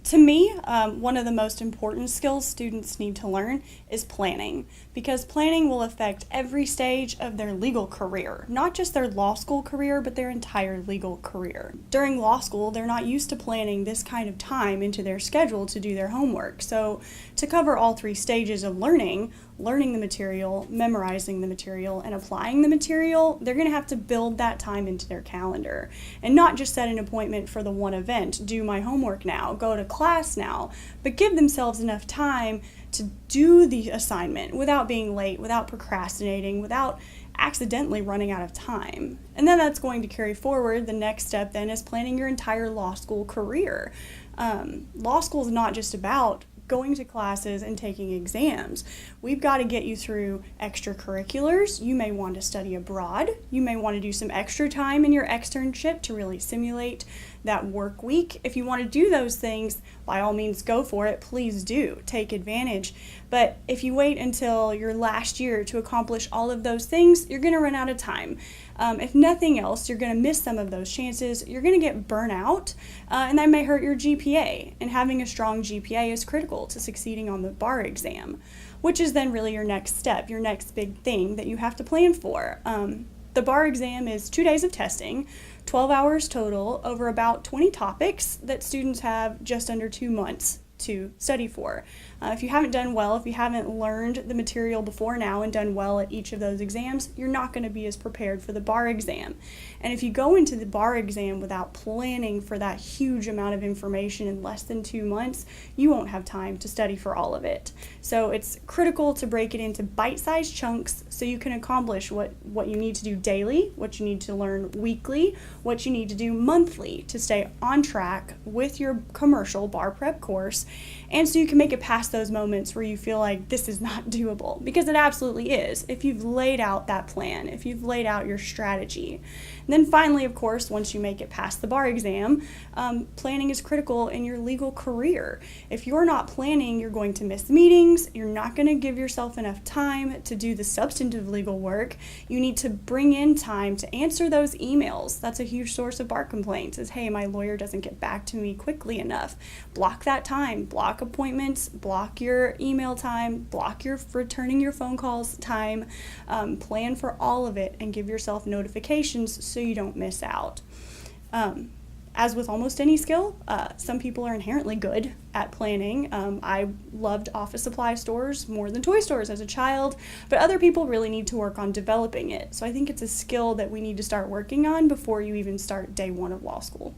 To me, one of the most important skills students need to learn is planning, because planning will affect every stage of their legal career, not just their law school career, but their entire legal career. During law school, they're not used to planning this kind of time into their schedule to do their homework. So to cover all three stages of learning the material, memorizing the material, and applying the material, they're going to have to build that time into their calendar and not just set an appointment for the one event, do my homework now, go to class now, but give themselves enough time to do the assignment without being late, without procrastinating, without accidentally running out of time. And then that's going to carry forward. The next step then is planning your entire law school career. Law school is not just about going to classes and taking exams. We've got to get you through extracurriculars. You may want to study abroad. You may want to do some extra time in your externship to really simulate that work week. If you want to do those things, by all means go for it. Please do. Take advantage. But if you wait until your last year to accomplish all of those things, you're going to run out of time. If nothing else, you're going to miss some of those chances. You're going to get burnt out, and that may hurt your GPA. And having a strong GPA is critical to succeeding on the bar exam, which is then really your next step, your next big thing that you have to plan for. The bar exam is 2 days of testing, 12 hours total, over about 20 topics that students have just under 2 months to study for. If you haven't done well, if you haven't learned the material before now and done well at each of those exams, you're not going to be as prepared for the bar exam. And if you go into the bar exam without planning for that huge amount of information in less than 2 months, you won't have time to study for all of it. So it's critical to break it into bite-sized chunks so you can accomplish what you need to do daily, what you need to learn weekly, what you need to do monthly to stay on track with your commercial bar prep course, and so you can make it past those moments where you feel like this is not doable, because it absolutely is if you've laid out that plan, if you've laid out your strategy. And then finally, of course, once you make it past the bar exam, planning is critical in your legal career. If you're not planning, you're going to miss meetings, you're not going to give yourself enough time to do the substantive legal work. You need to bring in time to answer those emails. That's a huge source of bar complaints, is, hey, my lawyer doesn't get back to me quickly enough. Block that time, block appointments, block your email time, block your returning your phone calls time, plan for all of it and give yourself notifications so you don't miss out. As with almost any skill, some people are inherently good at planning. I loved office supply stores more than toy stores as a child, but other people really need to work on developing it. So I think it's a skill that we need to start working on before you even start day one of law school.